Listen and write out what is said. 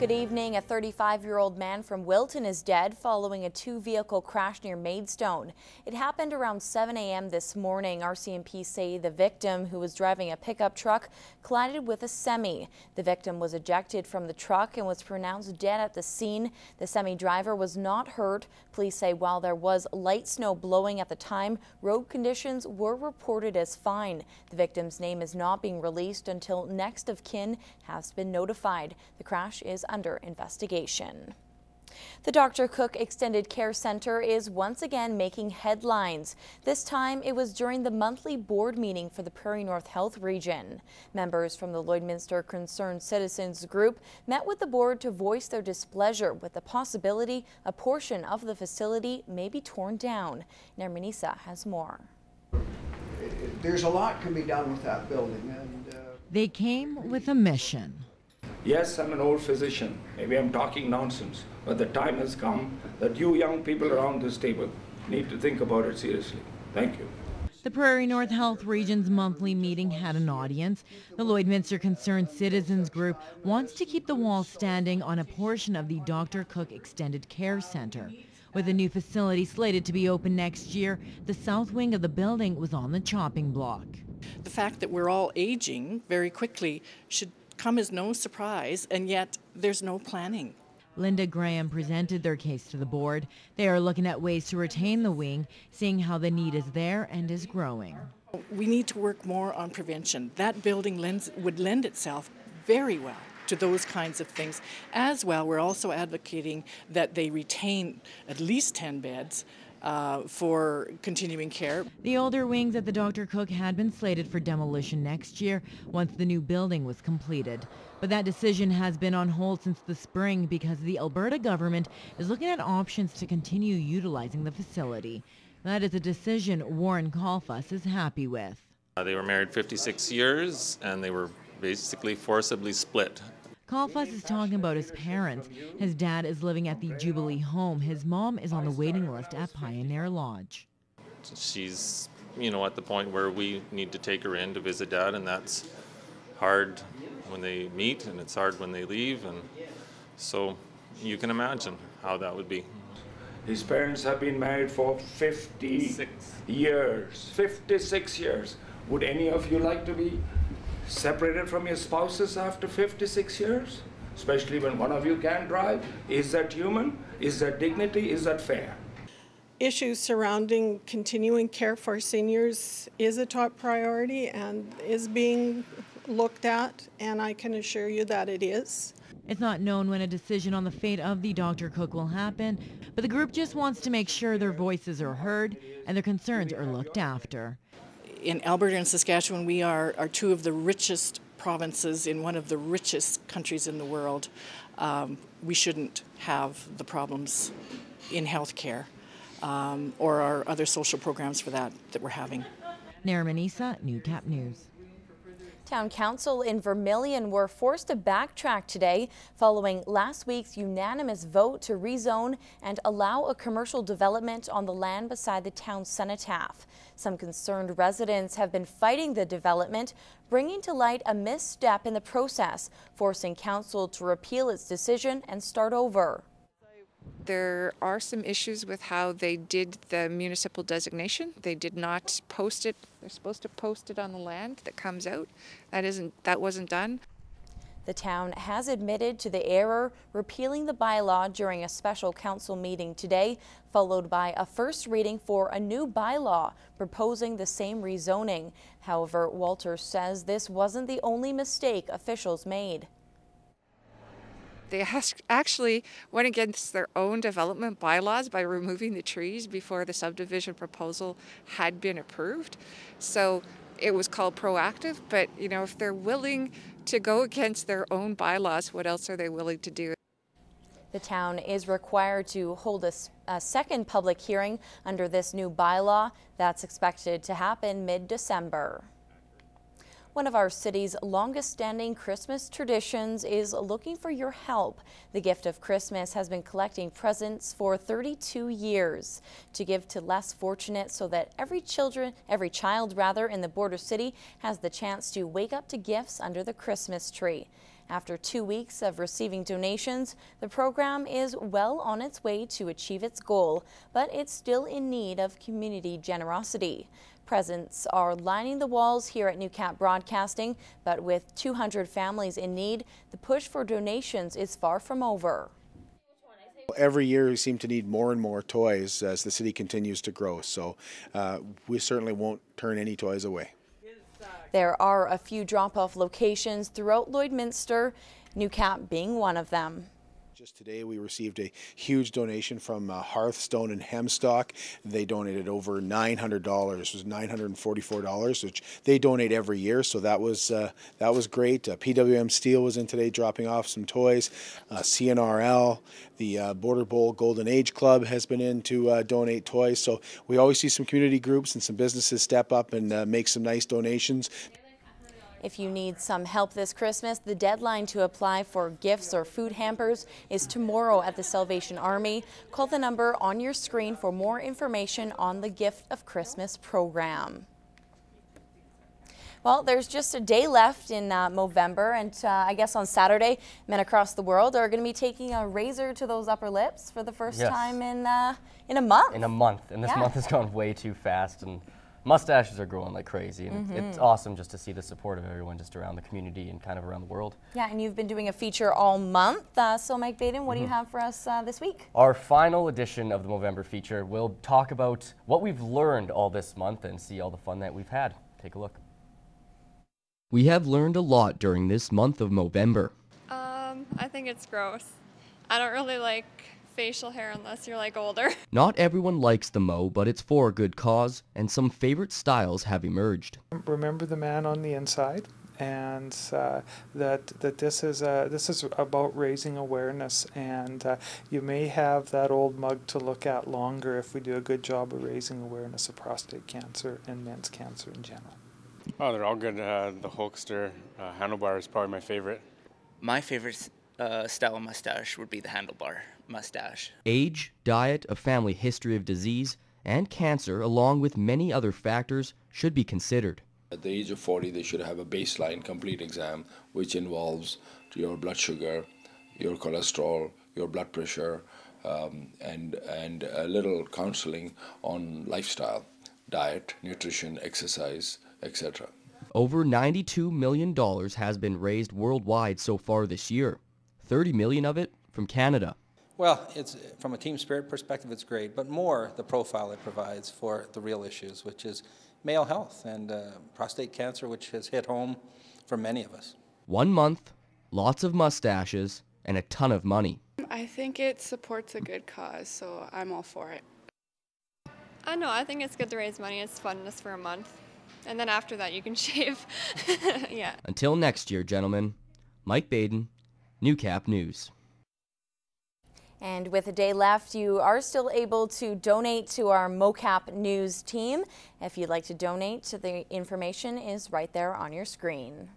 Good evening. A 35-year-old man from Wilton is dead following a two-vehicle crash near Maidstone. It happened around 7 a.m. this morning. RCMP say the victim, who was driving a pickup truck, collided with a semi. The victim was ejected from the truck and was pronounced dead at the scene. The semi driver was not hurt. Police say while there was light snow blowing at the time, road conditions were reported as fine. The victim's name is not being released until next of kin has been notified. The crash is under investigation. The Dr. Cook Extended Care Center is once again making headlines. This time it was during the monthly board meeting for the Prairie North Health Region. Members from the Lloydminster Concerned Citizens Group met with the board to voice their displeasure with the possibility a portion of the facility may be torn down. Nermanisa has more. There's a lot can be done with that building. And they came with a mission. Yes, I'm an old physician. Maybe I'm talking nonsense, but the time has come that you young people around this table need to think about it seriously. Thank you. The Prairie North Health Region's monthly meeting had an audience. The Lloydminster Concerned Citizens Group wants to keep the wall standing on a portion of the Dr. Cook Extended Care Center. With a new facility slated to be open next year, the south wing of the building was on the chopping block. The fact that we're all aging very quickly should come as no surprise, and yet there's no planning. Linda Graham presented their case to the board. They are looking at ways to retain the wing, seeing how the need is there and is growing. We need to work more on prevention. That building would lend itself very well to those kinds of things. As well, we're also advocating that they retain at least 10 beds for continuing care. The older wings at the Dr. Cook had been slated for demolition next year once the new building was completed. But that decision has been on hold since the spring because the Alberta government is looking at options to continue utilizing the facility. That is a decision Warren Kalfas is happy with. They were married 56 years and they were basically forcibly split. Kalfas is talking about his parents. His dad is living at the Jubilee home. His mom is on the waiting list at Pioneer Lodge. She's, at the point where we need to take her in to visit Dad, and that's hard when they meet and it's hard when they leave, and so you can imagine how that would be. His parents have been married for 56 years. 56 years. Would any of you like to be separated from your spouses after 56 years? Especially when one of you can't drive? Is that human? Is that dignity? Is that fair? Issues surrounding continuing care for seniors is a top priority and is being looked at, and I can assure you that it is. It's not known when a decision on the fate of the Dr. Cook will happen, but the group just wants to make sure their voices are heard and their concerns are looked after. In Alberta and Saskatchewan, we are two of the richest provinces in one of the richest countries in the world. We shouldn't have the problems in healthcare or our other social programs for that we're having. Nermanisa, Newcap News. Town Council in Vermillion were forced to backtrack today following last week's unanimous vote to rezone and allow a commercial development on the land beside the town's cenotaph. Some concerned residents have been fighting the development, bringing to light a misstep in the process, forcing council to repeal its decision and start over. There are some issues with how they did the municipal designation. They did not post it. They're supposed to post it on the land that comes out. That wasn't done. The town has admitted to the error, repealing the bylaw during a special council meeting today, followed by a first reading for a new bylaw proposing the same rezoning. However, Walters says this wasn't the only mistake officials made. They actually went against their own development bylaws by removing the trees before the subdivision proposal had been approved. So it was called proactive, but if they're willing to go against their own bylaws, what else are they willing to do? The town is required to hold a second public hearing under this new bylaw. That's expected to happen mid-December. One of our city's longest-standing Christmas traditions is looking for your help. The Gift of Christmas has been collecting presents for 32 years to give to less fortunate so that every child in the border city has the chance to wake up to gifts under the Christmas tree. After 2 weeks of receiving donations, the program is well on its way to achieve its goal, but it's still in need of community generosity. Presents are lining the walls here at Newcap Broadcasting, but with 200 families in need, the push for donations is far from over. Every year we seem to need more and more toys as the city continues to grow, so we certainly won't turn any toys away. There are a few drop-off locations throughout Lloydminster, Newcap being one of them. Just today we received a huge donation from Hearthstone and Hemstock. They donated over $900. It was $944, which they donate every year, so that was great. PWM Steel was in today dropping off some toys. CNRL, the Border Bowl Golden Age Club has been in to donate toys. So we always see some community groups and some businesses step up and make some nice donations. If you need some help this Christmas, the deadline to apply for gifts or food hampers is tomorrow at the Salvation Army. Call the number on your screen for more information on the Gift of Christmas program. Well, there's just a day left in Movember, and I guess on Saturday, men across the world are going to be taking a razor to those upper lips for the first time in a month. In a month, and this month has gone way too fast, and mustaches are growing like crazy, and it's awesome just to see the support of everyone just around the community and kind of around the world. Yeah, and you've been doing a feature all month. So Mike Baden, what do you have for us this week? Our final edition of the Movember feature will talk about what we've learned all this month and see all the fun that we've had. Take a look. We have learned a lot during this month of Movember. I think it's gross. I don't really like facial hair unless you're like older. Not everyone likes the mow, but it's for a good cause, and some favorite styles have emerged. Remember the man on the inside, and that this is about raising awareness, and you may have that old mug to look at longer if we do a good job of raising awareness of prostate cancer and men's cancer in general. Oh, they're all good. The Hulkster handlebar is probably my favorite. My favorite style of mustache would be the handlebar mustache. Age, diet, a family history of disease, and cancer, along with many other factors, should be considered. At the age of 40, they should have a baseline complete exam, which involves your blood sugar, your cholesterol, your blood pressure, and a little counseling on lifestyle, diet, nutrition, exercise, etc. Over $92 million has been raised worldwide so far this year, $30 million of it from Canada. Well, it's from a team spirit perspective, it's great, but more the profile it provides for the real issues, which is male health and prostate cancer, which has hit home for many of us. 1 month, lots of mustaches, and a ton of money. I think it supports a good cause, so I'm all for it. I know, I think it's good to raise money. It's fun just for a month. And then after that, you can shave. Yeah. Until next year, gentlemen, Mike Baden, Newcap News. And with a day left, you are still able to donate to our Mocap News team. If you'd like to donate, the information is right there on your screen.